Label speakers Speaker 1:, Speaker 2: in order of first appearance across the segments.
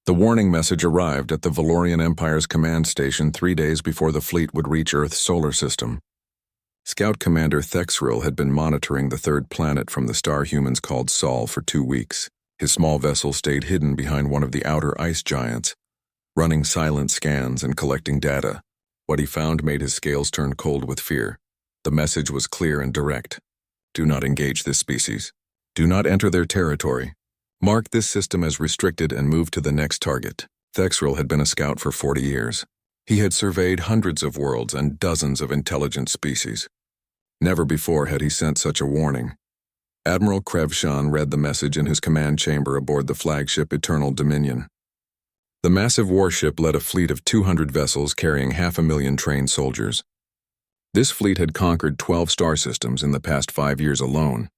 Speaker 1: The warning message arrived at the Valorian Empire's command station 3 days before the fleet would reach Earth's solar system. Scout Commander Thexril had been monitoring the third planet from the star humans called Sol for 2 weeks. His small vessel stayed hidden behind one of the outer ice giants, running silent scans and collecting data. What he found made his scales turn cold with fear. The message was clear and direct. Do not engage this species. Do not enter their territory. Mark this system as restricted and move to the next target. Thexril had been a scout for 40 years. He had surveyed hundreds of worlds and dozens of intelligent species. Never before had he sent such a warning. Admiral Krevshan read the message in his command chamber aboard the flagship Eternal Dominion. The massive warship led a fleet of 200 vessels carrying 500,000 trained soldiers. This fleet had conquered 12 star systems in the past 5 years alone.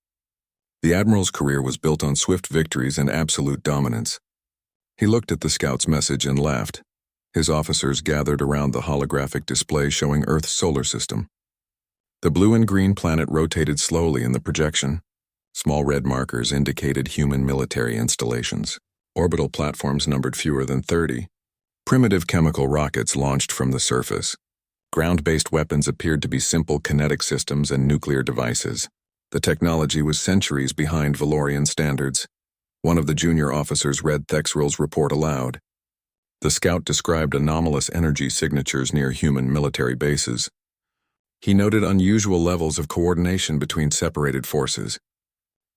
Speaker 1: The Admiral's career was built on swift victories and absolute dominance. He looked at the scout's message and laughed. His officers gathered around the holographic display showing Earth's solar system. The blue and green planet rotated slowly in the projection. Small red markers indicated human military installations. Orbital platforms numbered fewer than 30. Primitive chemical rockets launched from the surface. Ground-based weapons appeared to be simple kinetic systems and nuclear devices. The technology was centuries behind Valorian standards. One of the junior officers read Thexril's report aloud. The scout described anomalous energy signatures near human military bases. He noted unusual levels of coordination between separated forces.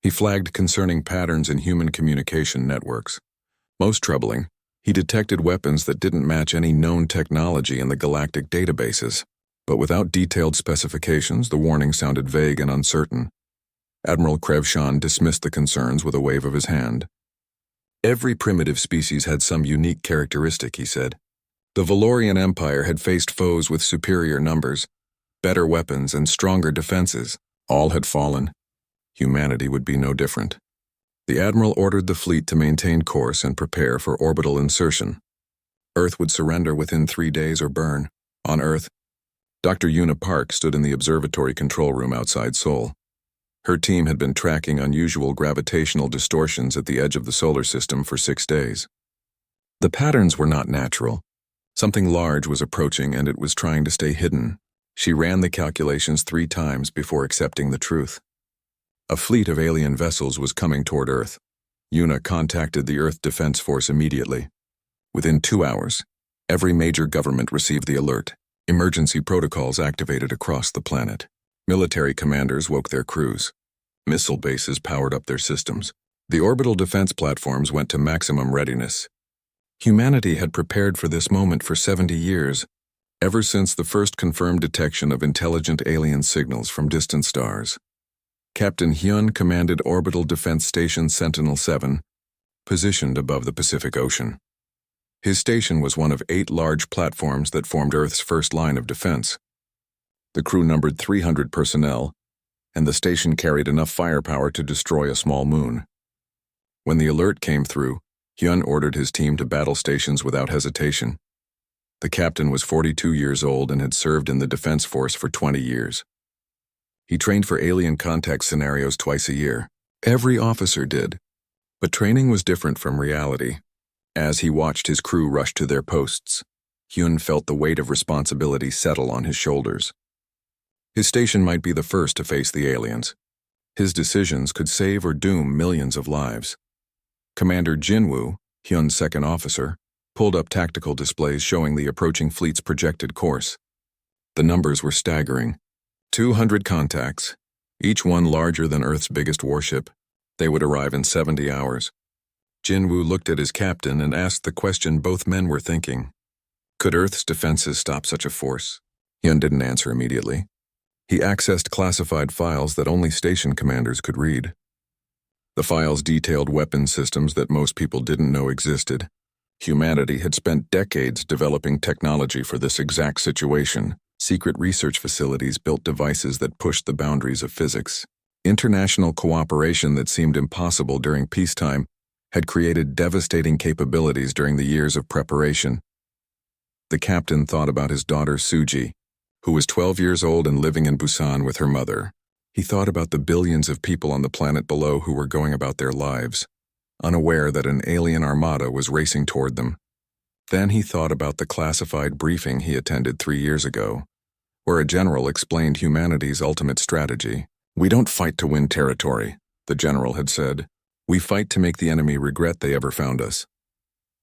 Speaker 1: He flagged concerning patterns in human communication networks. Most troubling, he detected weapons that didn't match any known technology in the galactic databases. But without detailed specifications, the warning sounded vague and uncertain. Admiral Krevshan dismissed the concerns with a wave of his hand. Every primitive species had some unique characteristic, he said. The Valorian Empire had faced foes with superior numbers, better weapons, and stronger defenses. All had fallen. Humanity would be no different. The Admiral ordered the fleet to maintain course and prepare for orbital insertion. Earth would surrender within 3 days or burn. On Earth, Dr. Una Park stood in the observatory control room outside Sol. Her team had been tracking unusual gravitational distortions at the edge of the solar system for 6 days. The patterns were not natural. Something large was approaching and it was trying to stay hidden. She ran the calculations 3 times before accepting the truth. A fleet of alien vessels was coming toward Earth. Una contacted the Earth Defense Force immediately. Within 2 hours, every major government received the alert. Emergency protocols activated across the planet. Military commanders woke their crews. Missile bases powered up their systems. The orbital defense platforms went to maximum readiness. Humanity had prepared for this moment for 70 years, ever since the first confirmed detection of intelligent alien signals from distant stars. Captain Hyun commanded Orbital Defense Station Sentinel-7, positioned above the Pacific Ocean. His station was one of 8 large platforms that formed Earth's first line of defense. The crew numbered 300 personnel, and the station carried enough firepower to destroy a small moon. When the alert came through, Hyun ordered his team to battle stations without hesitation. The captain was 42 years old and had served in the Defense Force for 20 years. He trained for alien contact scenarios twice a year. Every officer did. But training was different from reality. As he watched his crew rush to their posts, Hyun felt the weight of responsibility settle on his shoulders. His station might be the first to face the aliens. His decisions could save or doom millions of lives. Commander Jinwoo, Hyun's second officer, pulled up tactical displays showing the approaching fleet's projected course. The numbers were staggering. 200 contacts, each one larger than Earth's biggest warship. They would arrive in 70 hours. Jinwoo looked at his captain and asked the question both men were thinking. Could Earth's defenses stop such a force? Hyun didn't answer immediately. He accessed classified files that only station commanders could read. The files detailed weapon systems that most people didn't know existed. Humanity had spent decades developing technology for this exact situation. Secret research facilities built devices that pushed the boundaries of physics. International cooperation that seemed impossible during peacetime had created devastating capabilities during the years of preparation. The captain thought about his daughter Suji, who was 12 years old and living in Busan with her mother. He thought about the billions of people on the planet below who were going about their lives, unaware that an alien armada was racing toward them. Then he thought about the classified briefing he attended 3 years ago, where a general explained humanity's ultimate strategy. "We don't fight to win territory," the general had said. "We fight to make the enemy regret they ever found us."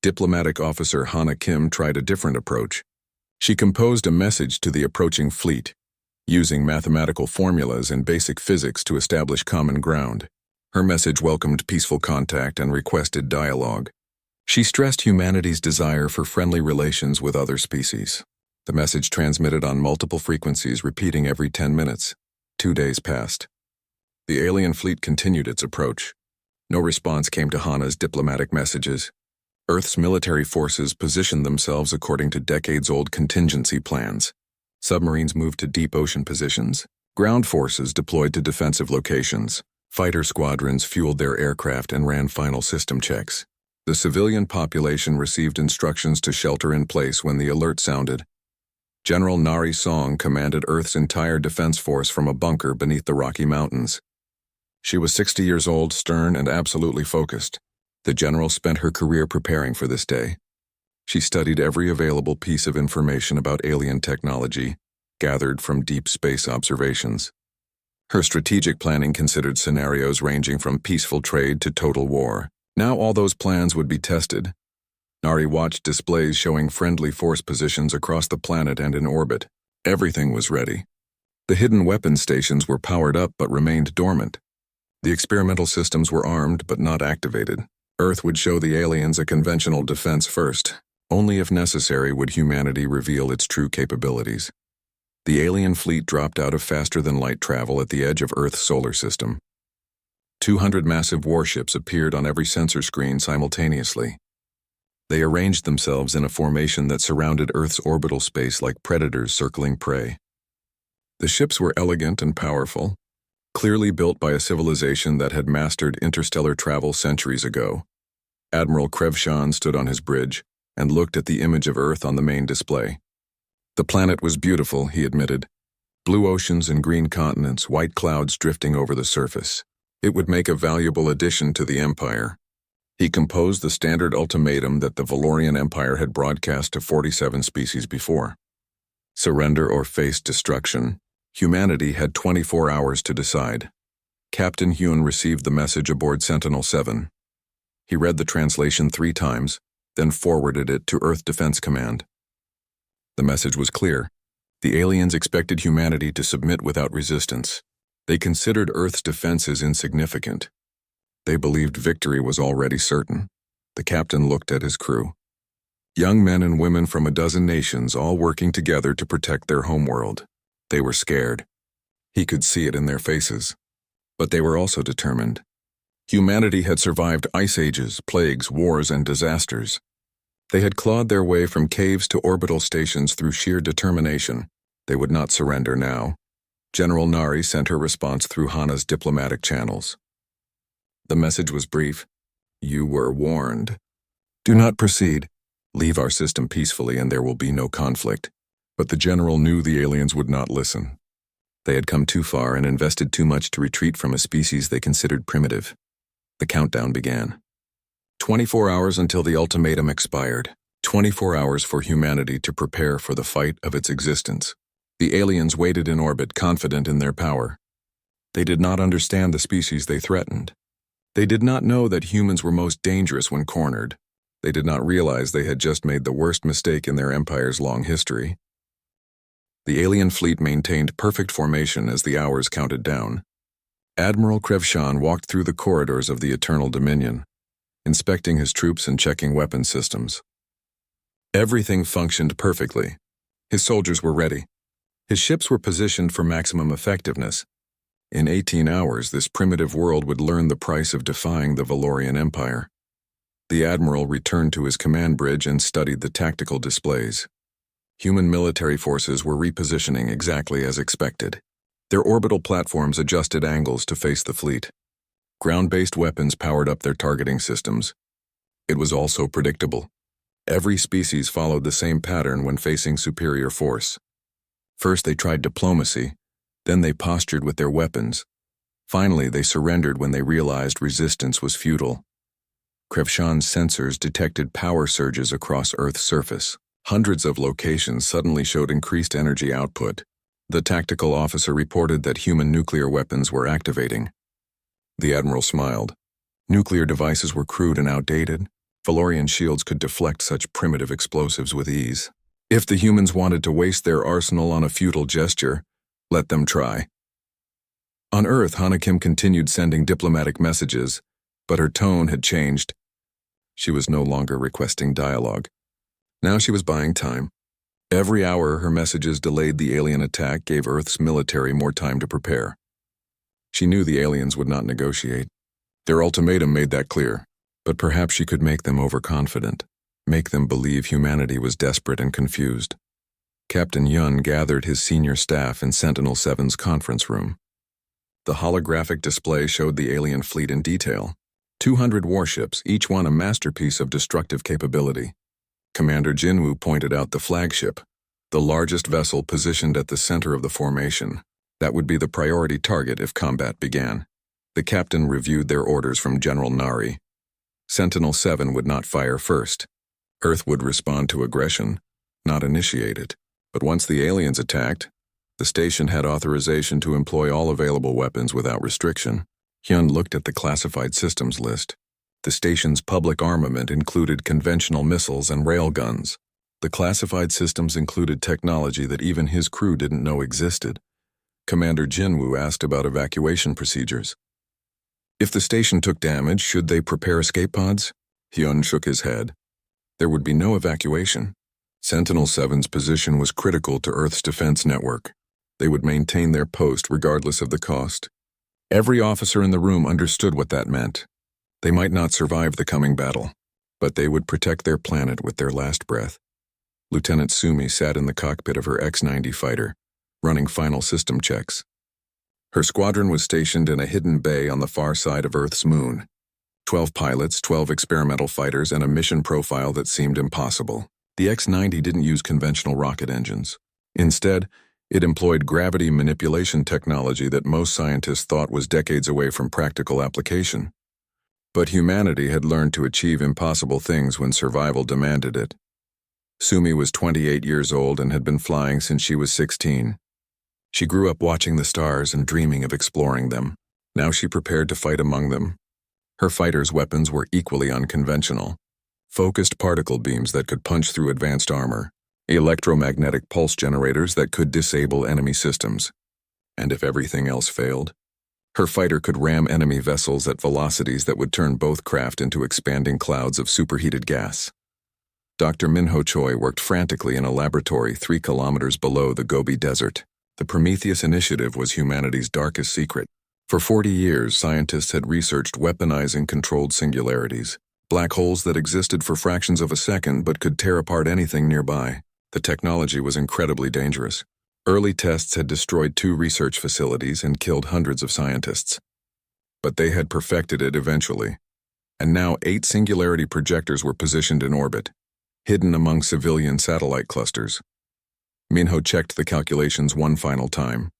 Speaker 1: Diplomatic officer Hana Kim tried a different approach. She composed a message to the approaching fleet, using mathematical formulas and basic physics to establish common ground. Her message welcomed peaceful contact and requested dialogue. She stressed humanity's desire for friendly relations with other species. The message transmitted on multiple frequencies, repeating every 10 minutes. 2 days passed. The alien fleet continued its approach. No response came to Hana's diplomatic messages. Earth's military forces positioned themselves according to decades-old contingency plans. Submarines moved to deep ocean positions. Ground forces deployed to defensive locations. Fighter squadrons fueled their aircraft and ran final system checks. The civilian population received instructions to shelter in place when the alert sounded. General Nari Song commanded Earth's entire defense force from a bunker beneath the Rocky Mountains. She was 60 years old, stern, and absolutely focused. The general spent her career preparing for this day. She studied every available piece of information about alien technology, gathered from deep space observations. Her strategic planning considered scenarios ranging from peaceful trade to total war. Now all those plans would be tested. Nari watched displays showing friendly force positions across the planet and in orbit. Everything was ready. The hidden weapons stations were powered up but remained dormant. The experimental systems were armed but not activated. Earth would show the aliens a conventional defense first. Only if necessary would humanity reveal its true capabilities. The alien fleet dropped out of faster-than-light travel at the edge of Earth's solar system. 200 massive warships appeared on every sensor screen simultaneously. They arranged themselves in a formation that surrounded Earth's orbital space like predators circling prey. The ships were elegant and powerful, clearly built by a civilization that had mastered interstellar travel centuries ago. Admiral Krevshan stood on his bridge and looked at the image of Earth on the main display. The planet was beautiful, he admitted. Blue oceans and green continents, white clouds drifting over the surface. It would make a valuable addition to the Empire. He composed the standard ultimatum that the Valorian Empire had broadcast to 47 species before. Surrender or face destruction. Humanity had 24 hours to decide. Captain Hyun received the message aboard Sentinel-7. He read the translation 3 times, then forwarded it to Earth Defense Command. The message was clear. The aliens expected humanity to submit without resistance. They considered Earth's defenses insignificant. They believed victory was already certain. The captain looked at his crew. Young men and women from a dozen nations, all working together to protect their homeworld. They were scared. He could see it in their faces. But they were also determined. Humanity had survived ice ages, plagues, wars, and disasters. They had clawed their way from caves to orbital stations through sheer determination. They would not surrender now. General Nari sent her response through Hana's diplomatic channels. The message was brief. You were warned. Do not proceed. Leave our system peacefully and there will be no conflict. But the general knew the aliens would not listen. They had come too far and invested too much to retreat from a species they considered primitive. The countdown began. 24 hours until the ultimatum expired. 24 hours for humanity to prepare for the fight of its existence. The aliens waited in orbit, confident in their power. They did not understand the species they threatened. They did not know that humans were most dangerous when cornered. They did not realize they had just made the worst mistake in their empire's long history. The alien fleet maintained perfect formation as the hours counted down. Admiral Krevshan walked through the corridors of the Eternal Dominion, inspecting his troops and checking weapon systems. Everything functioned perfectly. His soldiers were ready. His ships were positioned for maximum effectiveness. In 18 hours, this primitive world would learn the price of defying the Valorian Empire. The admiral returned to his command bridge and studied the tactical displays. Human military forces were repositioning exactly as expected. Their orbital platforms adjusted angles to face the fleet. Ground-based weapons powered up their targeting systems. It was also predictable. Every species followed the same pattern when facing superior force. First they tried diplomacy, then they postured with their weapons. Finally, they surrendered when they realized resistance was futile. Krevshan's sensors detected power surges across Earth's surface. Hundreds of locations suddenly showed increased energy output. The tactical officer reported that human nuclear weapons were activating. The admiral smiled. Nuclear devices were crude and outdated. Valorian shields could deflect such primitive explosives with ease. If the humans wanted to waste their arsenal on a futile gesture, let them try. On Earth, Hanakim continued sending diplomatic messages, but her tone had changed. She was no longer requesting dialogue. Now she was buying time. Every hour her messages delayed the alien attack gave Earth's military more time to prepare. She knew the aliens would not negotiate. Their ultimatum made that clear, but perhaps she could make them overconfident, make them believe humanity was desperate and confused. Captain Yun gathered his senior staff in Sentinel-7's conference room. The holographic display showed the alien fleet in detail. 200 warships, each one a masterpiece of destructive capability. Commander Jinwoo pointed out the flagship, the largest vessel positioned at the center of the formation. That would be the priority target if combat began. The captain reviewed their orders from General Nari. Sentinel-7 would not fire first. Earth would respond to aggression, not initiate it. But once the aliens attacked, the station had authorization to employ all available weapons without restriction. Hyun looked at the classified systems list. The station's public armament included conventional missiles and railguns. The classified systems included technology that even his crew didn't know existed. Commander Jinwoo asked about evacuation procedures. If the station took damage, should they prepare escape pods? Hyun shook his head. There would be no evacuation. Sentinel-7's position was critical to Earth's defense network. They would maintain their post regardless of the cost. Every officer in the room understood what that meant. They might not survive the coming battle, but they would protect their planet with their last breath. Lieutenant Sumi sat in the cockpit of her X-90 fighter, running final system checks. Her squadron was stationed in a hidden bay on the far side of Earth's moon. 12 pilots, 12 experimental fighters, and a mission profile that seemed impossible. The X-90 didn't use conventional rocket engines. Instead, it employed gravity manipulation technology that most scientists thought was decades away from practical application. But humanity had learned to achieve impossible things when survival demanded it. Sumi was 28 years old and had been flying since she was 16. She grew up watching the stars and dreaming of exploring them. Now she prepared to fight among them. Her fighters' weapons were equally unconventional. Focused particle beams that could punch through advanced armor, electromagnetic pulse generators that could disable enemy systems. And if everything else failed, her fighter could ram enemy vessels at velocities that would turn both craft into expanding clouds of superheated gas. Dr. Minho Choi worked frantically in a laboratory 3 kilometers below the Gobi Desert. The Prometheus Initiative was humanity's darkest secret. For 40 years, scientists had researched weaponizing controlled singularities, black holes that existed for fractions of a second but could tear apart anything nearby. The technology was incredibly dangerous. Early tests had destroyed 2 research facilities and killed hundreds of scientists. But they had perfected it eventually. And now 8 singularity projectors were positioned in orbit, hidden among civilian satellite clusters. Minho checked the calculations one final time.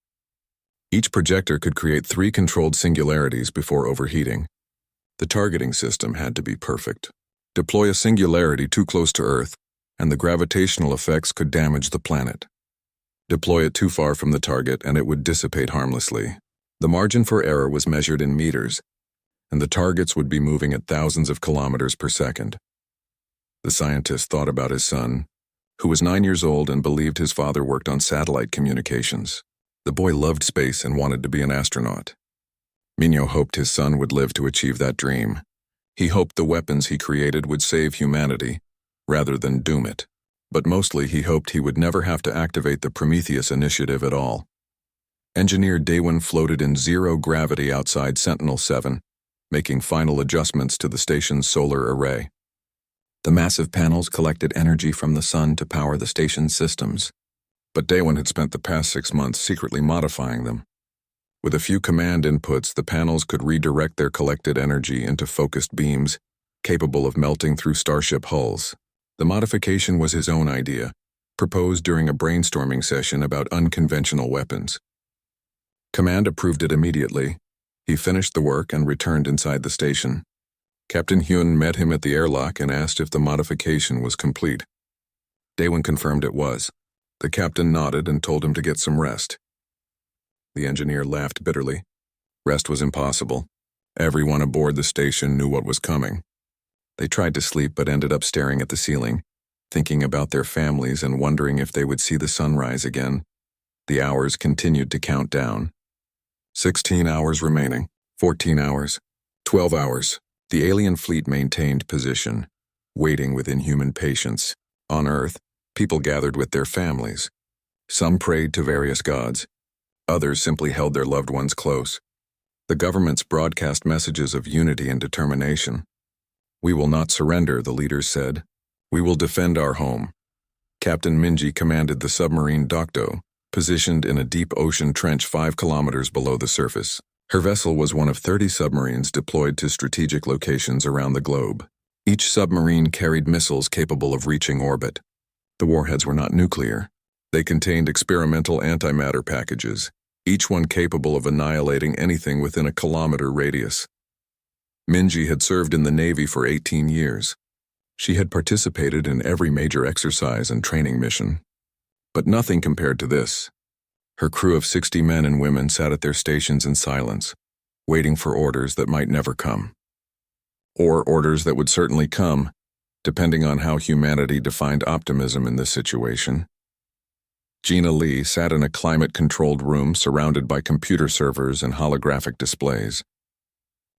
Speaker 1: Each projector could create 3 controlled singularities before overheating. The targeting system had to be perfect. Deploy a singularity too close to Earth, and the gravitational effects could damage the planet. Deploy it too far from the target, and it would dissipate harmlessly. The margin for error was measured in meters, and the targets would be moving at thousands of kilometers per second. The scientist thought about his son, who was 9 years old and believed his father worked on satellite communications. The boy loved space and wanted to be an astronaut. Minho hoped his son would live to achieve that dream. He hoped the weapons he created would save humanity, rather than doom it. But mostly he hoped he would never have to activate the Prometheus Initiative at all. Engineer Daewon floated in zero gravity outside Sentinel-7, making final adjustments to the station's solar array. The massive panels collected energy from the sun to power the station's systems. But Daewon had spent the past 6 months secretly modifying them. With a few command inputs, the panels could redirect their collected energy into focused beams, capable of melting through starship hulls. The modification was his own idea, proposed during a brainstorming session about unconventional weapons. Command approved it immediately. He finished the work and returned inside the station. Captain Hyun met him at the airlock and asked if the modification was complete. Daewon confirmed it was. The captain nodded and told him to get some rest. The engineer laughed bitterly. Rest was impossible. Everyone aboard the station knew what was coming. They tried to sleep but ended up staring at the ceiling, thinking about their families and wondering if they would see the sunrise again. The hours continued to count down. 16 hours remaining, 14 hours, 12 hours. The alien fleet maintained position, waiting with inhuman patience. On Earth, people gathered with their families. Some prayed to various gods. Others simply held their loved ones close. The governments broadcast messages of unity and determination. "We will not surrender," the leaders said. "We will defend our home." Captain Minji commanded the submarine Dokdo, positioned in a deep ocean trench 5 kilometers below the surface. Her vessel was one of 30 submarines deployed to strategic locations around the globe. Each submarine carried missiles capable of reaching orbit. The warheads were not nuclear. They contained experimental antimatter packages, each one capable of annihilating anything within a kilometer radius. Minji had served in the Navy for 18 years. She had participated in every major exercise and training mission. But nothing compared to this. Her crew of 60 men and women sat at their stations in silence, waiting for orders that might never come. Or orders that would certainly come, depending on how humanity defined optimism in this situation. Gina Lee sat in a climate-controlled room surrounded by computer servers and holographic displays.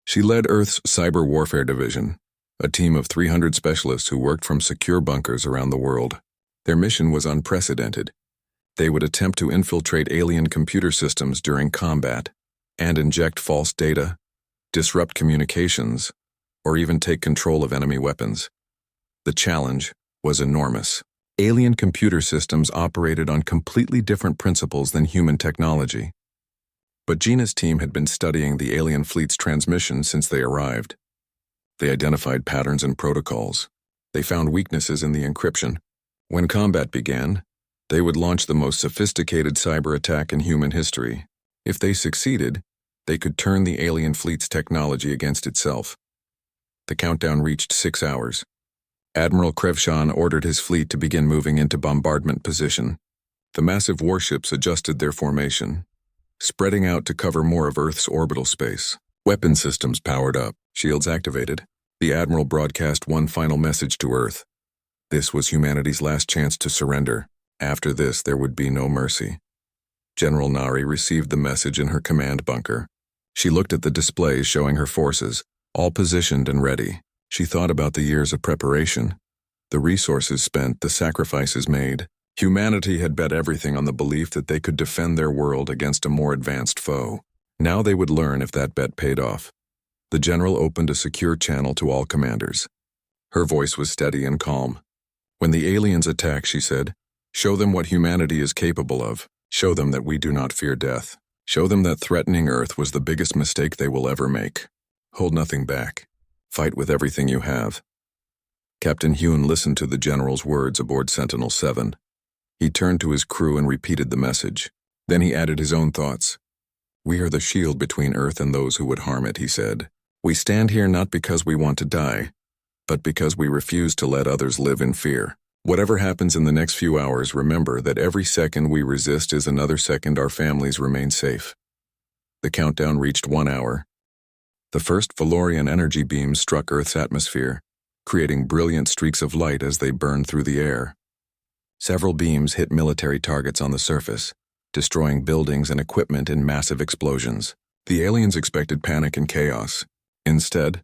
Speaker 1: She led Earth's Cyber Warfare Division, a team of 300 specialists who worked from secure bunkers around the world. Their mission was unprecedented. They would attempt to infiltrate alien computer systems during combat and inject false data, disrupt communications, or even take control of enemy weapons. The challenge was enormous. Alien computer systems operated on completely different principles than human technology. But Gina's team had been studying the alien fleet's transmission since they arrived. They identified patterns and protocols. They found weaknesses in the encryption. When combat began, they would launch the most sophisticated cyber attack in human history. If they succeeded, they could turn the alien fleet's technology against itself. The countdown reached 6 hours. Admiral Krevshan ordered his fleet to begin moving into bombardment position. The massive warships adjusted their formation, spreading out to cover more of Earth's orbital space. Weapon systems powered up, shields activated. The Admiral broadcast one final message to Earth. This was humanity's last chance to surrender. After this, there would be no mercy. General Nari received the message in her command bunker. She looked at the displays showing her forces, all positioned and ready. She thought about the years of preparation, the resources spent, the sacrifices made. Humanity had bet everything on the belief that they could defend their world against a more advanced foe. Now they would learn if that bet paid off. The general opened a secure channel to all commanders. Her voice was steady and calm. "When the aliens attack," she said, "show them what humanity is capable of. Show them that we do not fear death. Show them that threatening Earth was the biggest mistake they will ever make. Hold nothing back. Fight with everything you have." Captain Hyun listened to the general's words aboard Sentinel-7. He turned to his crew and repeated the message. Then he added his own thoughts. "We are the shield between Earth and those who would harm it," he said. "We stand here not because we want to die, but because we refuse to let others live in fear. Whatever happens in the next few hours, remember that every second we resist is another second our families remain safe." The countdown reached 1 hour. The first Valorian energy beams struck Earth's atmosphere, creating brilliant streaks of light as they burned through the air. Several beams hit military targets on the surface, destroying buildings and equipment in massive explosions. The aliens expected panic and chaos. Instead,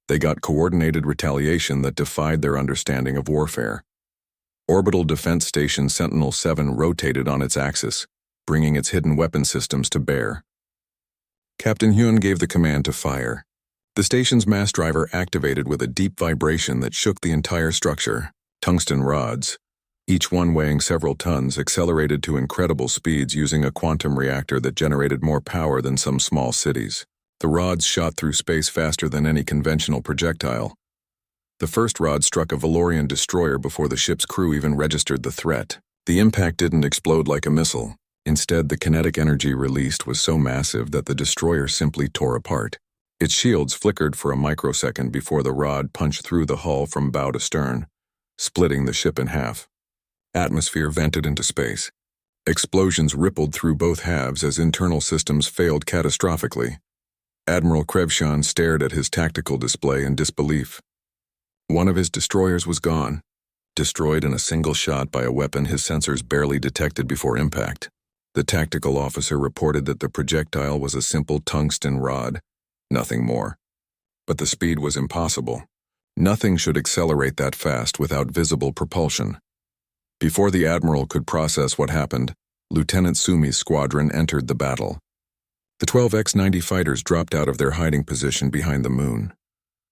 Speaker 1: they got coordinated retaliation that defied their understanding of warfare. Orbital Defense Station Sentinel-7 rotated on its axis, bringing its hidden weapon systems to bear. Captain Hyun gave the command to fire. The station's mass driver activated with a deep vibration that shook the entire structure. Tungsten rods, each one weighing several tons, accelerated to incredible speeds using a quantum reactor that generated more power than some small cities. The rods shot through space faster than any conventional projectile. The first rod struck a Valorian destroyer before the ship's crew even registered the threat. The impact didn't explode like a missile. Instead, the kinetic energy released was so massive that the destroyer simply tore apart. Its shields flickered for a microsecond before the rod punched through the hull from bow to stern, splitting the ship in half. Atmosphere vented into space. Explosions rippled through both halves as internal systems failed catastrophically. Admiral Krevshan stared at his tactical display in disbelief. One of his destroyers was gone, destroyed in a single shot by a weapon his sensors barely detected before impact. The tactical officer reported that the projectile was a simple tungsten rod, nothing more. But the speed was impossible. Nothing should accelerate that fast without visible propulsion. Before the admiral could process what happened, Lieutenant Sumi's squadron entered the battle. The 12 X-90 fighters dropped out of their hiding position behind the moon,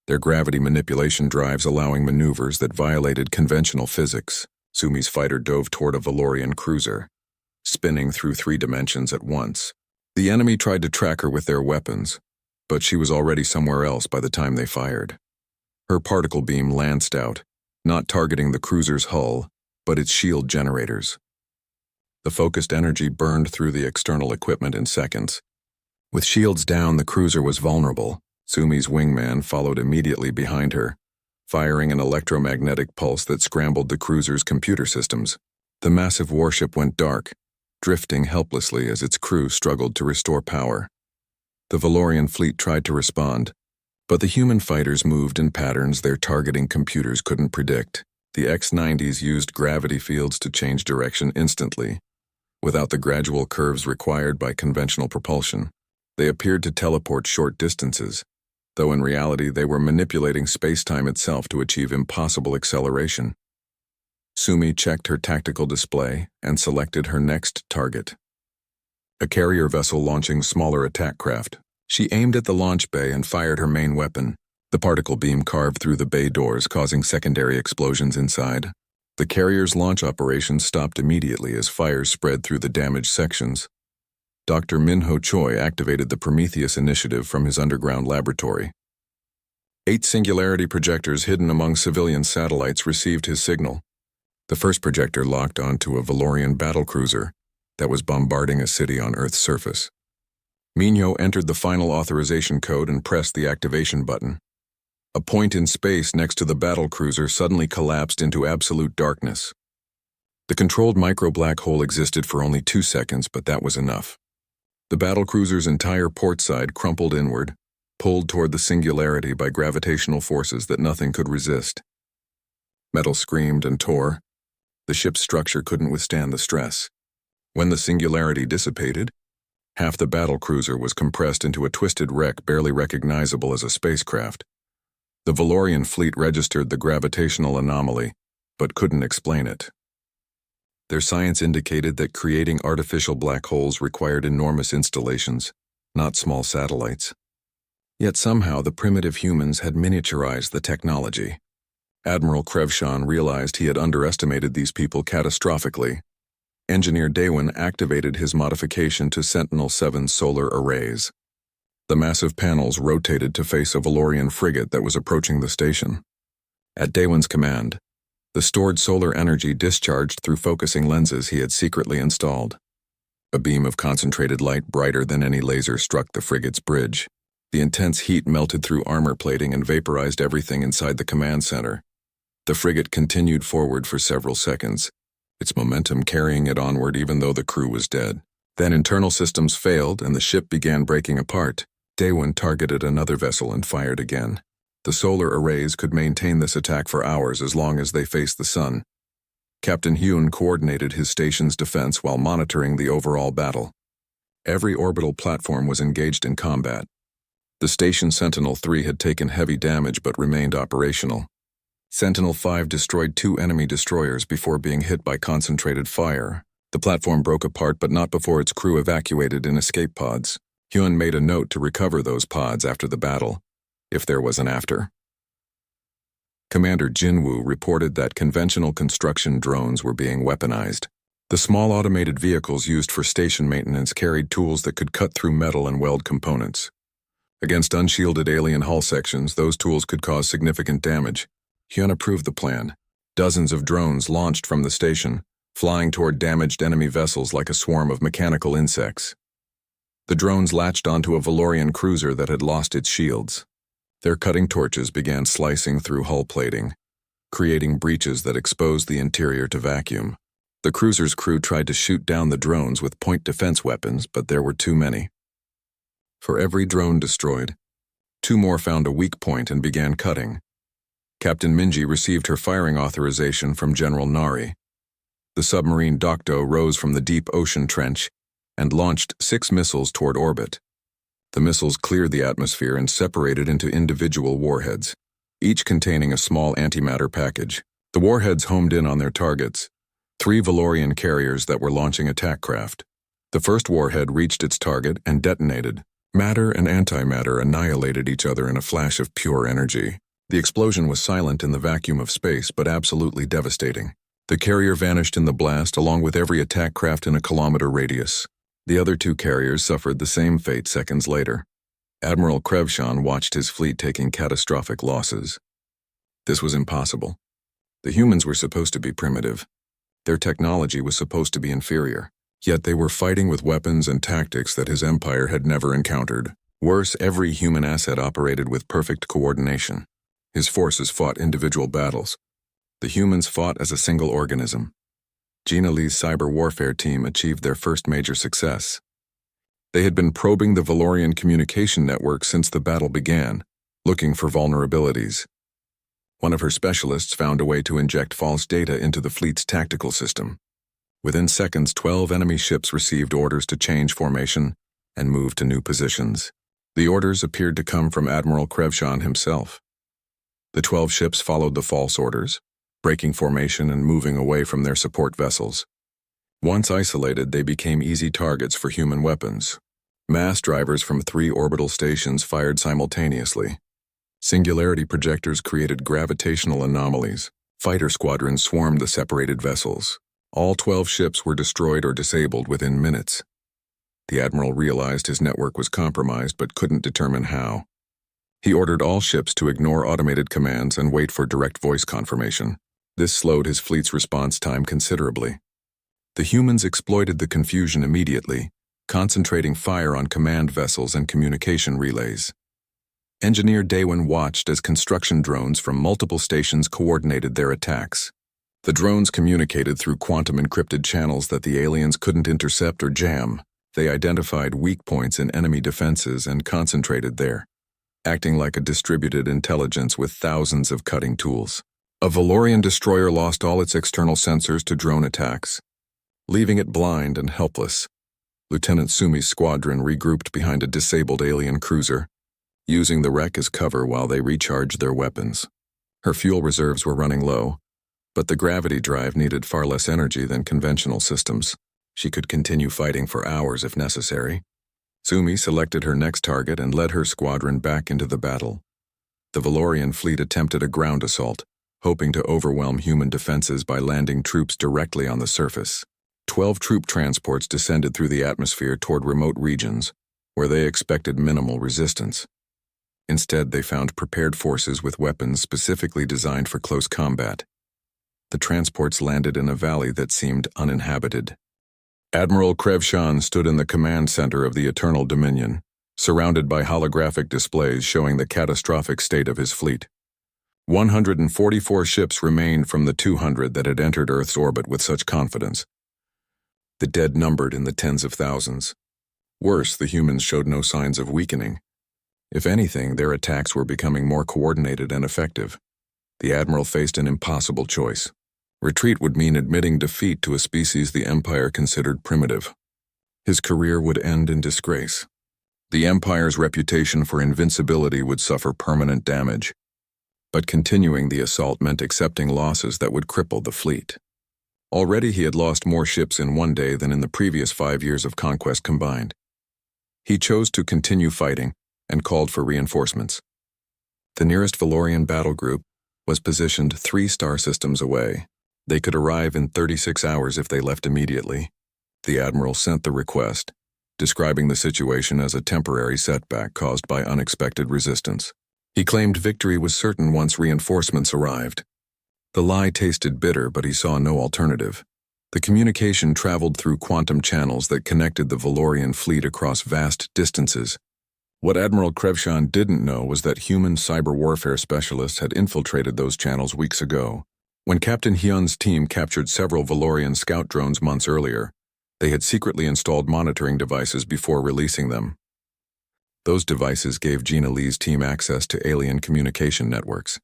Speaker 1: their gravity manipulation drives allowing maneuvers that violated conventional physics. Sumi's fighter dove toward a Valorian cruiser, spinning through 3 dimensions at once. The enemy tried to track her with their weapons, but she was already somewhere else by the time they fired. Her particle beam lanced out, not targeting the cruiser's hull, but its shield generators. The focused energy burned through the external equipment in seconds. With shields down, the cruiser was vulnerable. Sumi's wingman followed immediately behind her, firing an electromagnetic pulse that scrambled the cruiser's computer systems. The massive warship went dark, drifting helplessly as its crew struggled to restore power. The Valorian fleet tried to respond, but the human fighters moved in patterns their targeting computers couldn't predict. The X-90s used gravity fields to change direction instantly, without the gradual curves required by conventional propulsion. They appeared to teleport short distances, though in reality they were manipulating space-time itself to achieve impossible acceleration. Sumi checked her tactical display and selected her next target. A carrier vessel launching smaller attack craft. She aimed at the launch bay and fired her main weapon. The particle beam carved through the bay doors, causing secondary explosions inside. The carrier's launch operations stopped immediately as fires spread through the damaged sections. Dr. Minho Choi activated the Prometheus initiative from his underground laboratory. 8 singularity projectors hidden among civilian satellites received his signal. The first projector locked onto a Valorian battlecruiser that was bombarding a city on Earth's surface. Minho entered the final authorization code and pressed the activation button. A point in space next to the battlecruiser suddenly collapsed into absolute darkness. The controlled micro-black hole existed for only 2 seconds, but that was enough. The battlecruiser's entire port side crumpled inward, pulled toward the singularity by gravitational forces that nothing could resist. Metal screamed and tore. The ship's structure couldn't withstand the stress. When the singularity dissipated, half the battlecruiser was compressed into a twisted wreck barely recognizable as a spacecraft. The Valorian fleet registered the gravitational anomaly, but couldn't explain it. Their science indicated that creating artificial black holes required enormous installations, not small satellites. Yet somehow the primitive humans had miniaturized the technology. Admiral Krevshan realized he had underestimated these people catastrophically. Engineer Daewon activated his modification to Sentinel-7 solar arrays. The massive panels rotated to face a Valorian frigate that was approaching the station. At Daewon's command, the stored solar energy discharged through focusing lenses he had secretly installed. A beam of concentrated light brighter than any laser struck the frigate's bridge. The intense heat melted through armor plating and vaporized everything inside the command center. The frigate continued forward for several seconds, its momentum carrying it onward even though the crew was dead. Then internal systems failed and the ship began breaking apart. Daewon targeted another vessel and fired again. The solar arrays could maintain this attack for hours as long as they faced the sun. Captain Hyun coordinated his station's defense while monitoring the overall battle. Every orbital platform was engaged in combat. The station Sentinel-3 had taken heavy damage but remained operational. Sentinel-5 destroyed 2 enemy destroyers before being hit by concentrated fire. The platform broke apart but not before its crew evacuated in escape pods. Hyun made a note to recover those pods after the battle, if there was an after. Commander Jinwoo reported that conventional construction drones were being weaponized. The small automated vehicles used for station maintenance carried tools that could cut through metal and weld components. Against unshielded alien hull sections, those tools could cause significant damage. Hyun approved the plan. Dozens of drones launched from the station, flying toward damaged enemy vessels like a swarm of mechanical insects. The drones latched onto a Valorian cruiser that had lost its shields. Their cutting torches began slicing through hull plating, creating breaches that exposed the interior to vacuum. The cruiser's crew tried to shoot down the drones with point defense weapons, but there were too many. For every drone destroyed, 2 more found a weak point and began cutting. Captain Minji received her firing authorization from General Nari. The submarine Dokdo rose from the deep ocean trench and launched 6 missiles toward orbit. The missiles cleared the atmosphere and separated into individual warheads, each containing a small antimatter package. The warheads homed in on their targets, 3 Valorian carriers that were launching attack craft. The first warhead reached its target and detonated. Matter and antimatter annihilated each other in a flash of pure energy. The explosion was silent in the vacuum of space, but absolutely devastating. The carrier vanished in the blast along with every attack craft in a kilometer radius. The other 2 carriers suffered the same fate seconds later. Admiral Krevshan watched his fleet taking catastrophic losses. This was impossible. The humans were supposed to be primitive. Their technology was supposed to be inferior. Yet they were fighting with weapons and tactics that his empire had never encountered. Worse, every human asset operated with perfect coordination. His forces fought individual battles. The humans fought as a single organism. Gina Lee's cyber warfare team achieved their first major success. They had been probing the Valorian communication network since the battle began, looking for vulnerabilities. One of her specialists found a way to inject false data into the fleet's tactical system. Within seconds, 12 enemy ships received orders to change formation and move to new positions. The orders appeared to come from Admiral Krevshan himself. The 12 ships followed the false orders, breaking formation and moving away from their support vessels. Once isolated, they became easy targets for human weapons. Mass drivers from 3 orbital stations fired simultaneously. Singularity projectors created gravitational anomalies. Fighter squadrons swarmed the separated vessels. All 12 ships were destroyed or disabled within minutes. The admiral realized his network was compromised but couldn't determine how. He ordered all ships to ignore automated commands and wait for direct voice confirmation. This slowed his fleet's response time considerably. The humans exploited the confusion immediately, concentrating fire on command vessels and communication relays. Engineer Daewon watched as construction drones from multiple stations coordinated their attacks. The drones communicated through quantum-encrypted channels that the aliens couldn't intercept or jam. They identified weak points in enemy defenses and concentrated there, acting like a distributed intelligence with thousands of cutting tools. A Valorian destroyer lost all its external sensors to drone attacks, leaving it blind and helpless. Lieutenant Sumi's squadron regrouped behind a disabled alien cruiser, using the wreck as cover while they recharged their weapons. Her fuel reserves were running low, but the gravity drive needed far less energy than conventional systems. She could continue fighting for hours if necessary. Sumi selected her next target and led her squadron back into the battle. The Valorian fleet attempted a ground assault, hoping to overwhelm human defenses by landing troops directly on the surface. 12 troop transports descended through the atmosphere toward remote regions, where they expected minimal resistance. Instead, they found prepared forces with weapons specifically designed for close combat. The transports landed in a valley that seemed uninhabited. Admiral Krevshan stood in the command center of the Eternal Dominion, surrounded by holographic displays showing the catastrophic state of his fleet. 144 ships remained from the 200 that had entered Earth's orbit with such confidence. The dead numbered in the tens of thousands. Worse, the humans showed no signs of weakening. If anything, their attacks were becoming more coordinated and effective. The Admiral faced an impossible choice. Retreat would mean admitting defeat to a species the Empire considered primitive. His career would end in disgrace. The Empire's reputation for invincibility would suffer permanent damage. But continuing the assault meant accepting losses that would cripple the fleet. Already he had lost more ships in one day than in the previous 5 years of conquest combined. He chose to continue fighting and called for reinforcements. The nearest Valorian battle group was positioned 3 star systems away. They could arrive in 36 hours if they left immediately. The Admiral sent the request, describing the situation as a temporary setback caused by unexpected resistance. He claimed victory was certain once reinforcements arrived. The lie tasted bitter, but he saw no alternative. The communication traveled through quantum channels that connected the Valorian fleet across vast distances. What Admiral Krevshan didn't know was that human cyber warfare specialists had infiltrated those channels weeks ago. When Captain Hyun's team captured several Valorian scout drones months earlier, they had secretly installed monitoring devices before releasing them. Those devices gave Gina Lee's team access to alien communication networks.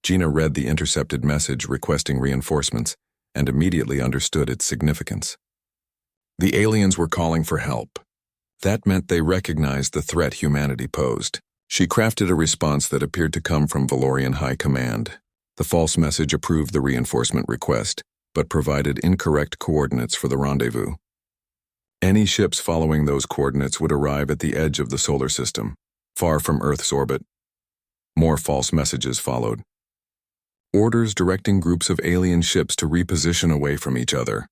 Speaker 1: Gina read the intercepted message requesting reinforcements and immediately understood its significance. The aliens were calling for help. That meant they recognized the threat humanity posed. She crafted a response that appeared to come from Valorian High Command. The false message approved the reinforcement request, but provided incorrect coordinates for the rendezvous. Any ships following those coordinates would arrive at the edge of the solar system, far from Earth's orbit. More false messages followed. Orders directing groups of alien ships to reposition away from each other.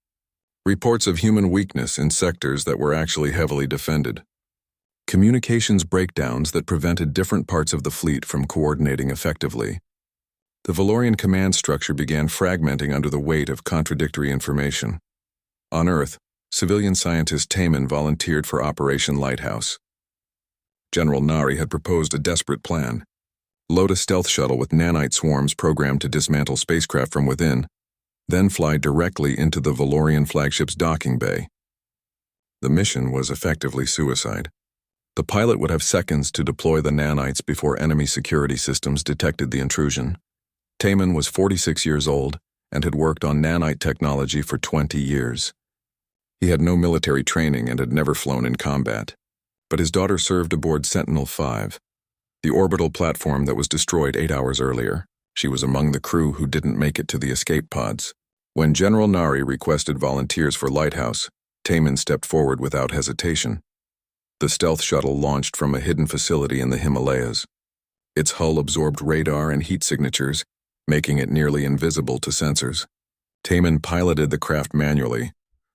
Speaker 1: Reports of human weakness in sectors that were actually heavily defended. Communications breakdowns that prevented different parts of the fleet from coordinating effectively. The Valorian command structure began fragmenting under the weight of contradictory information. On Earth, civilian scientist Taman volunteered for Operation Lighthouse. General Nari had proposed a desperate plan. Load a stealth shuttle with nanite swarms programmed to dismantle spacecraft from within, then fly directly into the Valorian flagship's docking bay. The mission was effectively suicide. The pilot would have seconds to deploy the nanites before enemy security systems detected the intrusion. Taman was 46 years old and had worked on nanite technology for 20 years. He had no military training and had never flown in combat, but his daughter served aboard Sentinel-5, the orbital platform that was destroyed 8 hours earlier. She was among the crew who didn't make it to the escape pods. When General Nari requested volunteers for Lighthouse, Taman stepped forward without hesitation. The stealth shuttle launched from a hidden facility in the Himalayas. Its hull absorbed radar and heat signatures, making it nearly invisible to sensors. Taman piloted the craft manually,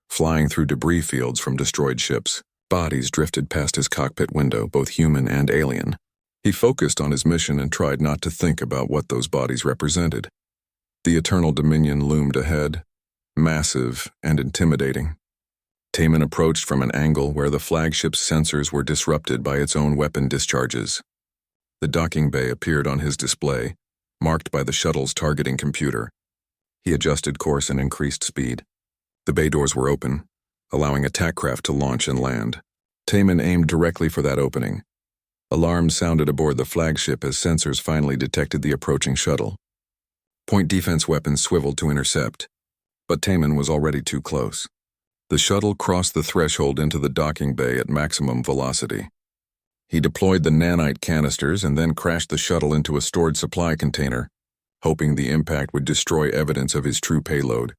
Speaker 1: flying through debris fields from destroyed ships. Bodies drifted past his cockpit window, both human and alien. He focused on his mission and tried not to think about what those bodies represented. The Eternal Dominion loomed ahead, massive and intimidating. Taman approached from an angle where the flagship's sensors were disrupted by its own weapon discharges. The docking bay appeared on his display, marked by the shuttle's targeting computer. He adjusted course and increased speed. The bay doors were open, allowing attack craft to launch and land. Taman aimed directly for that opening. Alarms sounded aboard the flagship as sensors finally detected the approaching shuttle. Point defense weapons swiveled to intercept, but Taman was already too close. The shuttle crossed the threshold into the docking bay at maximum velocity. He deployed the nanite canisters and then crashed the shuttle into a stored supply container, hoping the impact would destroy evidence of his true payload.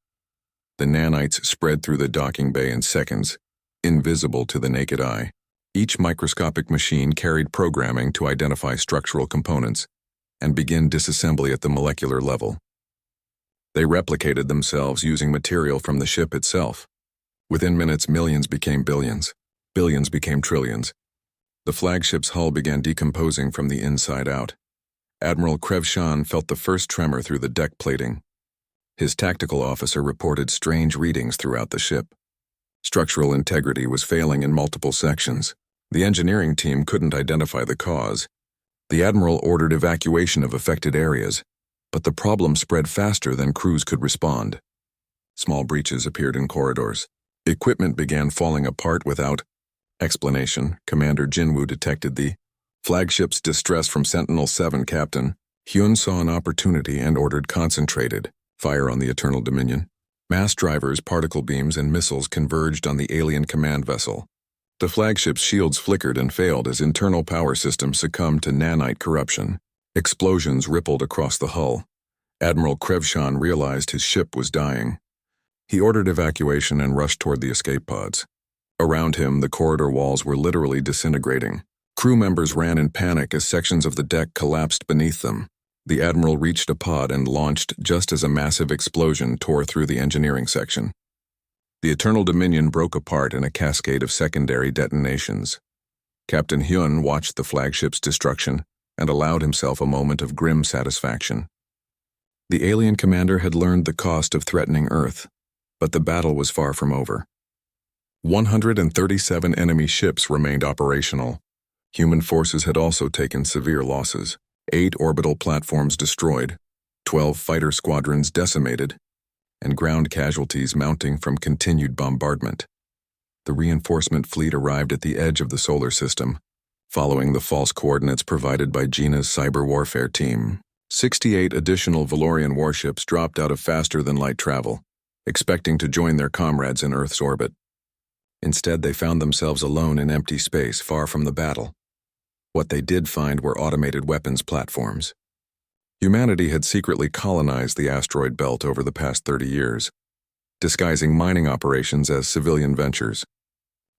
Speaker 1: The nanites spread through the docking bay in seconds, invisible to the naked eye. Each microscopic machine carried programming to identify structural components and begin disassembly at the molecular level. They replicated themselves using material from the ship itself. Within minutes, millions became billions. Billions became trillions. The flagship's hull began decomposing from the inside out. Admiral Krevshan felt the first tremor through the deck plating. His tactical officer reported strange readings throughout the ship. Structural integrity was failing in multiple sections. The engineering team couldn't identify the cause. The admiral ordered evacuation of affected areas, but the problem spread faster than crews could respond. Small breaches appeared in corridors. Equipment began falling apart without explanation. Commander Jinwoo detected the flagship's distress from Sentinel-7 Captain. Hyun saw an opportunity and ordered concentrated fire on the Eternal Dominion. Mass drivers, particle beams, and missiles converged on the alien command vessel. The flagship's shields flickered and failed as internal power systems succumbed to nanite corruption. Explosions rippled across the hull. Admiral Krevshan realized his ship was dying. He ordered evacuation and rushed toward the escape pods. Around him, the corridor walls were literally disintegrating. Crew members ran in panic as sections of the deck collapsed beneath them. The admiral reached a pod and launched just as a massive explosion tore through the engineering section. The Eternal Dominion broke apart in a cascade of secondary detonations. Captain Hyun watched the flagship's destruction and allowed himself a moment of grim satisfaction. The alien commander had learned the cost of threatening Earth. But the battle was far from over. 137 enemy ships remained operational. Human forces had also taken severe losses. 8 orbital platforms destroyed, 12 fighter squadrons decimated, and ground casualties mounting from continued bombardment. The reinforcement fleet arrived at the edge of the solar system, following the false coordinates provided by Gina's cyber warfare team. 68 additional Valorian warships dropped out of faster-than-light travel, expecting to join their comrades in Earth's orbit. Instead, they found themselves alone in empty space, far from the battle. What they did find were automated weapons platforms. Humanity had secretly colonized the asteroid belt over the past 30 years, disguising mining operations as civilian ventures.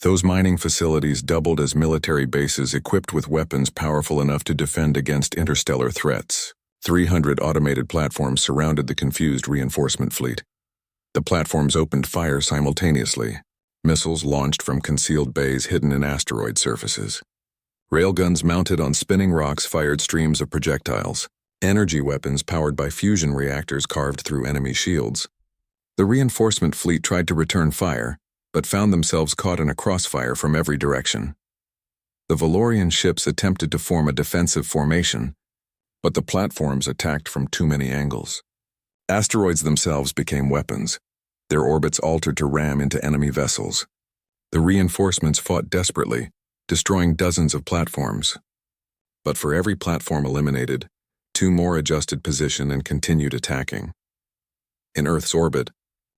Speaker 1: Those mining facilities doubled as military bases equipped with weapons powerful enough to defend against interstellar threats. 300 automated platforms surrounded the confused reinforcement fleet. The platforms opened fire simultaneously, missiles launched from concealed bays hidden in asteroid surfaces. Railguns mounted on spinning rocks fired streams of projectiles. Energy weapons powered by fusion reactors carved through enemy shields. The reinforcement fleet tried to return fire, but found themselves caught in a crossfire from every direction. The Valorian ships attempted to form a defensive formation, but the platforms attacked from too many angles. Asteroids themselves became weapons, their orbits altered to ram into enemy vessels. The reinforcements fought desperately, destroying dozens of platforms. But for every platform eliminated, 2 more adjusted position and continued attacking. In Earth's orbit,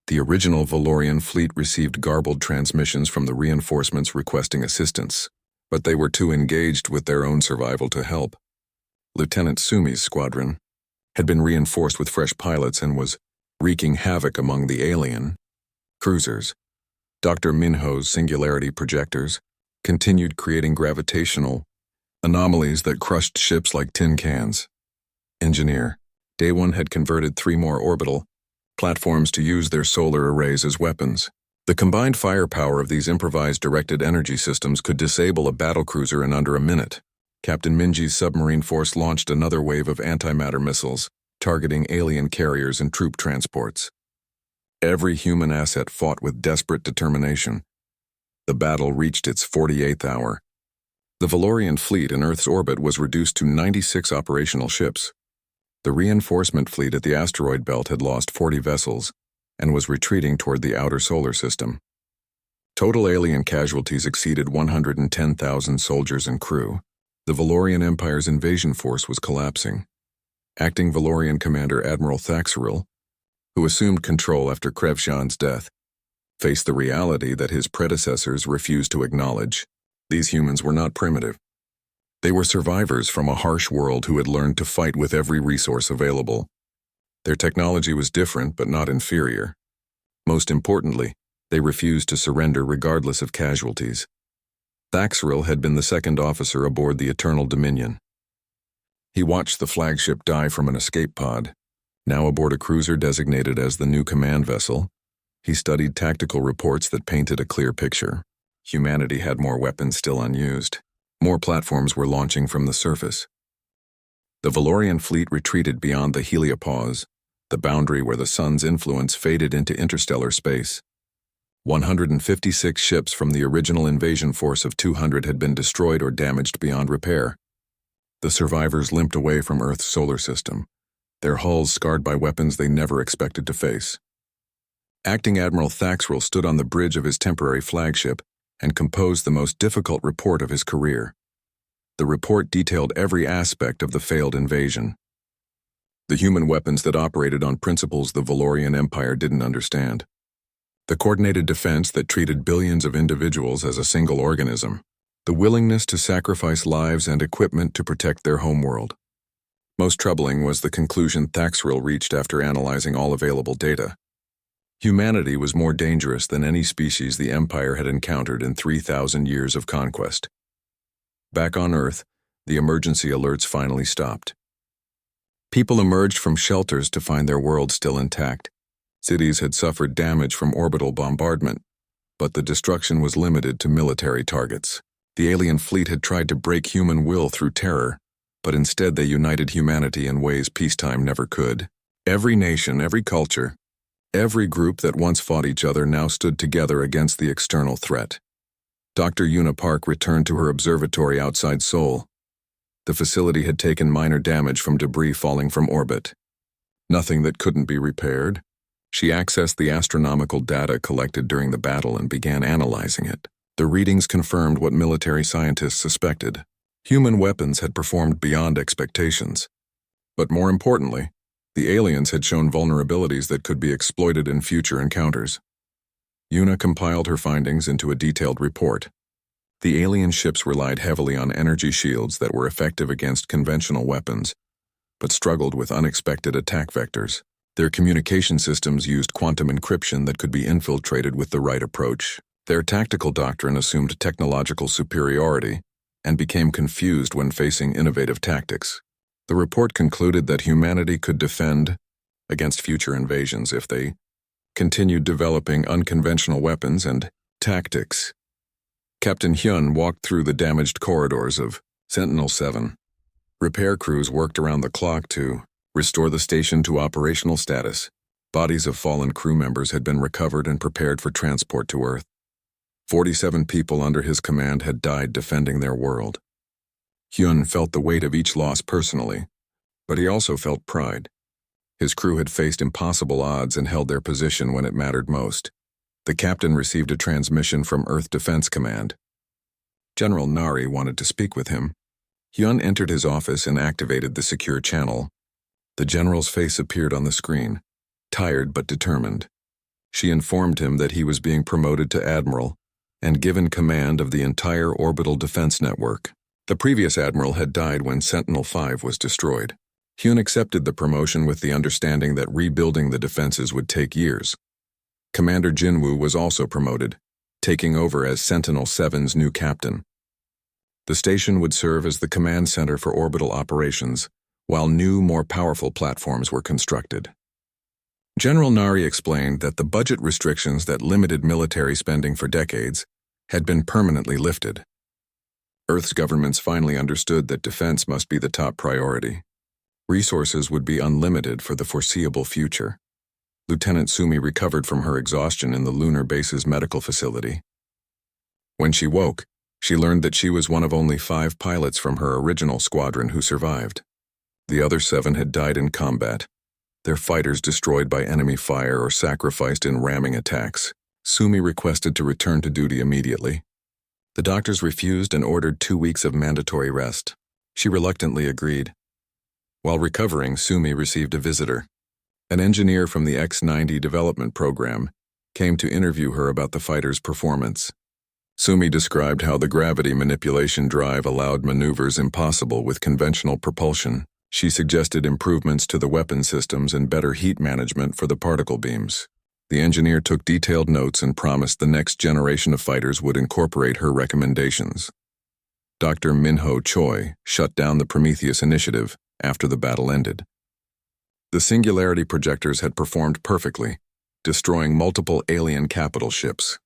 Speaker 1: the original Valorian fleet received garbled transmissions from the reinforcements requesting assistance, but they were too engaged with their own survival to help. Lieutenant Sumi's squadron had been reinforced with fresh pilots and was wreaking havoc among the alien cruisers. Dr. Minho's singularity projectors continued creating gravitational anomalies that crushed ships like tin cans. Engineer Day 1 had converted 3 more orbital platforms to use their solar arrays as weapons. The combined firepower of these improvised directed energy systems could disable a battlecruiser in under a minute. Captain Minji's submarine force launched another wave of antimatter missiles, targeting alien carriers and troop transports. Every human asset fought with desperate determination. The battle reached its 48th hour. The Valorian fleet in Earth's orbit was reduced to 96 operational ships. The reinforcement fleet at the asteroid belt had lost 40 vessels and was retreating toward the outer solar system. Total alien casualties exceeded 110,000 soldiers and crew. The Valorian Empire's invasion force was collapsing. Acting Valorian Commander Admiral Thaxaril, who assumed control after Krevshan's death, faced the reality that his predecessors refused to acknowledge. These humans were not primitive. They were survivors from a harsh world who had learned to fight with every resource available. Their technology was different but not inferior. Most importantly, they refused to surrender regardless of casualties. Thaxaril had been the second officer aboard the Eternal Dominion. He watched the flagship die from an escape pod. Now aboard a cruiser designated as the new command vessel, he studied tactical reports that painted a clear picture. Humanity had more weapons still unused. More platforms were launching from the surface. The Valorian fleet retreated beyond the heliopause, the boundary where the sun's influence faded into interstellar space. 156 ships from the original invasion force of 200 had been destroyed or damaged beyond repair. The survivors limped away from Earth's solar system, their hulls scarred by weapons they never expected to face. Acting Admiral Thaxaril stood on the bridge of his temporary flagship and composed the most difficult report of his career. The report detailed every aspect of the failed invasion. The human weapons that operated on principles the Valorian Empire didn't understand. The coordinated defense that treated billions of individuals as a single organism. The willingness to sacrifice lives and equipment to protect their homeworld. Most troubling was the conclusion Thaxaril reached after analyzing all available data. Humanity was more dangerous than any species the Empire had encountered in 3,000 years of conquest. Back on Earth, the emergency alerts finally stopped. People emerged from shelters to find their world still intact. Cities had suffered damage from orbital bombardment, but the destruction was limited to military targets. The alien fleet had tried to break human will through terror, but instead they united humanity in ways peacetime never could. Every nation, every culture, Every group that once fought each other now stood together against the external threat. Dr. Una Park returned to her observatory outside Seoul. The facility had taken minor damage from debris falling from orbit. Nothing that couldn't be repaired. She accessed the astronomical data collected during the battle and began analyzing it. The readings confirmed what military scientists suspected. Human weapons had performed beyond expectations. But more importantly, the aliens had shown vulnerabilities that could be exploited in future encounters. Una compiled her findings into a detailed report. The alien ships relied heavily on energy shields that were effective against conventional weapons, but struggled with unexpected attack vectors. Their communication systems used quantum encryption that could be infiltrated with the right approach. Their tactical doctrine assumed technological superiority and became confused when facing innovative tactics. The report concluded that humanity could defend against future invasions if they continued developing unconventional weapons and tactics. Captain Hyun walked through the damaged corridors of Sentinel-7. Repair crews worked around the clock to restore the station to operational status. Bodies of fallen crew members had been recovered and prepared for transport to Earth. 47 people under his command had died defending their world. Hyun felt the weight of each loss personally, but he also felt pride. His crew had faced impossible odds and held their position when it mattered most. The captain received a transmission from Earth Defense Command. General Nari wanted to speak with him. Hyun entered his office and activated the secure channel. The general's face appeared on the screen, tired but determined. She informed him that he was being promoted to admiral and given command of the entire orbital defense network. The previous admiral had died when Sentinel-5 was destroyed. Hyun accepted the promotion with the understanding that rebuilding the defenses would take years. Commander Jinwoo was also promoted, taking over as Sentinel-7's new captain. The station would serve as the command center for orbital operations, while new, more powerful platforms were constructed. General Nari explained that the budget restrictions that limited military spending for decades had been permanently lifted. Earth's governments finally understood that defense must be the top priority. Resources would be unlimited for the foreseeable future. Lieutenant Sumi recovered from her exhaustion in the lunar base's medical facility. When she woke, she learned that she was one of only 5 pilots from her original squadron who survived. The other 7 had died in combat, their fighters destroyed by enemy fire or sacrificed in ramming attacks. Sumi requested to return to duty immediately. The doctors refused and ordered 2 weeks of mandatory rest. She reluctantly agreed. While recovering, Sumi received a visitor. An engineer from the X-90 development program came to interview her about the fighter's performance. Sumi described how the gravity manipulation drive allowed maneuvers impossible with conventional propulsion. She suggested improvements to the weapon systems and better heat management for the particle beams. The engineer took detailed notes and promised the next generation of fighters would incorporate her recommendations. Dr. Minho Choi shut down the Prometheus initiative after the battle ended. The singularity projectors had performed perfectly, destroying multiple alien capital ships.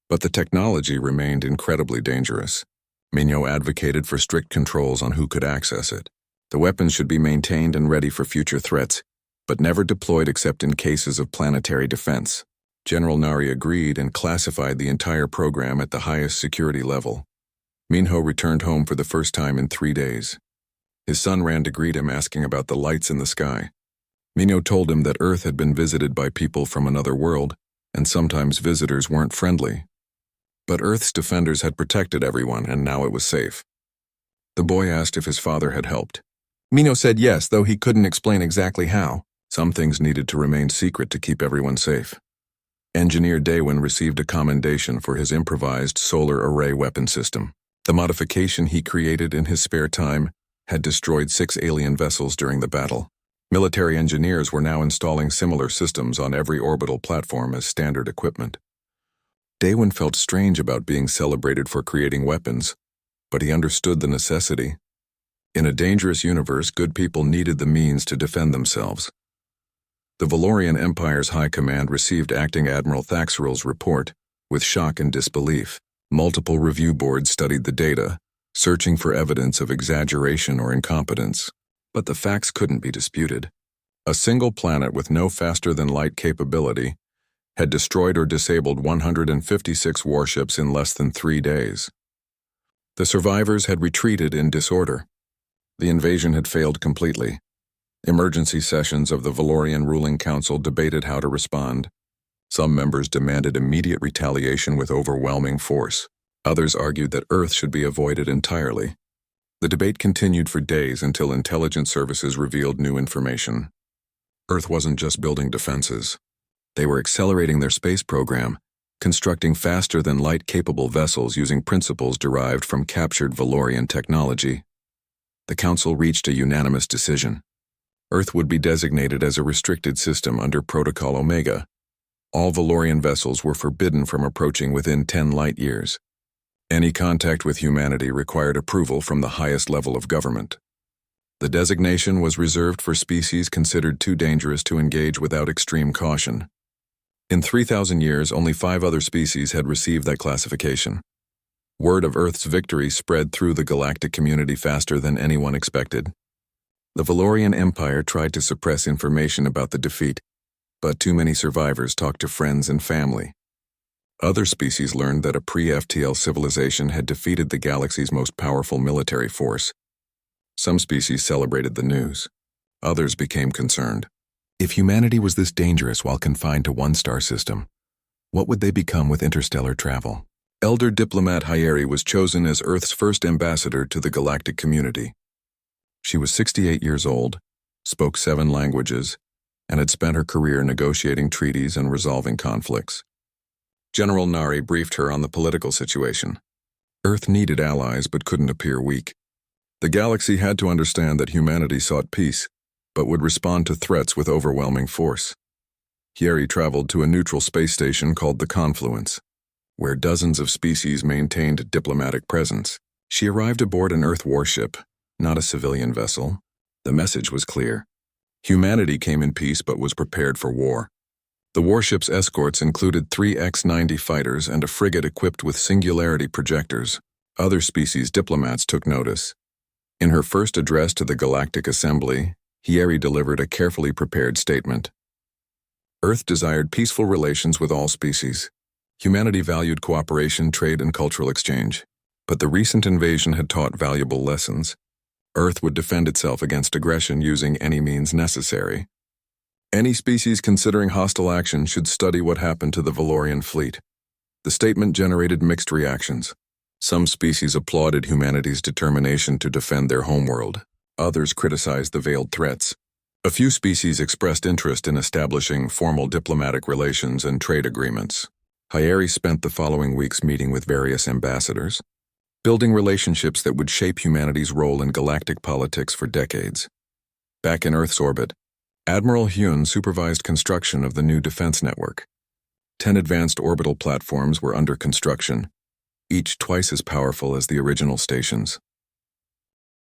Speaker 1: But the technology remained incredibly dangerous. Minho advocated for strict controls on who could access it. The weapons should be maintained and ready for future threats, but never deployed except in cases of planetary defense. General Nari agreed and classified the entire program at the highest security level. Minho returned home for the first time in 3 days. His son ran to greet him, asking about the lights in the sky. Minho told him that Earth had been visited by people from another world, and sometimes visitors weren't friendly. But Earth's defenders had protected everyone, and now it was safe. The boy asked if his father had helped. Minho said yes, though he couldn't explain exactly how. Some things needed to remain secret to keep everyone safe. Engineer Daewon received a commendation for his improvised solar array weapon system. The modification he created in his spare time had destroyed 6 alien vessels during the battle. Military engineers were now installing similar systems on every orbital platform as standard equipment. Daewon felt strange about being celebrated for creating weapons, but he understood the necessity. In a dangerous universe, good people needed the means to defend themselves. The Valorian Empire's High Command received Acting Admiral Thaxerl's report with shock and disbelief. Multiple review boards studied the data, searching for evidence of exaggeration or incompetence. But the facts couldn't be disputed. A single planet with no faster-than-light capability had destroyed or disabled 156 warships in less than 3 days. The survivors had retreated in disorder. The invasion had failed completely. Emergency sessions of the Valorian ruling council debated how to respond. Some members demanded immediate retaliation with overwhelming force. Others argued that Earth should be avoided entirely. The debate continued for days until intelligence services revealed new information. Earth wasn't just building defenses. They were accelerating their space program, constructing faster-than-light capable vessels using principles derived from captured Valorian technology. The Council reached a unanimous decision. Earth would be designated as a restricted system under Protocol Omega. All Valorian vessels were forbidden from approaching within 10 light-years. Any contact with humanity required approval from the highest level of government. The designation was reserved for species considered too dangerous to engage without extreme caution. In 3,000 years, only 5 other species had received that classification. Word of Earth's victory spread through the galactic community faster than anyone expected. The Valorian Empire tried to suppress information about the defeat, but too many survivors talked to friends and family. Other species learned that a pre-FTL civilization had defeated the galaxy's most powerful military force. Some species celebrated the news. Others became concerned. If humanity was this dangerous while confined to one star system, what would they become with interstellar travel? Elder diplomat Hyeri was chosen as Earth's first ambassador to the galactic community. She was 68 years old, spoke 7 languages, and had spent her career negotiating treaties and resolving conflicts. General Nari briefed her on the political situation. Earth needed allies but couldn't appear weak. The galaxy had to understand that humanity sought peace, but would respond to threats with overwhelming force. Hyeri traveled to a neutral space station called the Confluence, where dozens of species maintained diplomatic presence. She arrived aboard an Earth warship, not a civilian vessel. The message was clear. Humanity came in peace but was prepared for war. The warship's escorts included 3 X-90 fighters and a frigate equipped with singularity projectors. Other species diplomats took notice. In her first address to the Galactic Assembly, Hyeri delivered a carefully prepared statement. Earth desired peaceful relations with all species. Humanity valued cooperation, trade, and cultural exchange. But the recent invasion had taught valuable lessons. Earth would defend itself against aggression using any means necessary. Any species considering hostile action should study what happened to the Valorian fleet. The statement generated mixed reactions. Some species applauded humanity's determination to defend their homeworld. Others criticized the veiled threats. A few species expressed interest in establishing formal diplomatic relations and trade agreements. Hyeri spent the following weeks meeting with various ambassadors, building relationships that would shape humanity's role in galactic politics for decades. Back in Earth's orbit, Admiral Hyun supervised construction of the new defense network. 10 advanced orbital platforms were under construction, each twice as powerful as the original stations.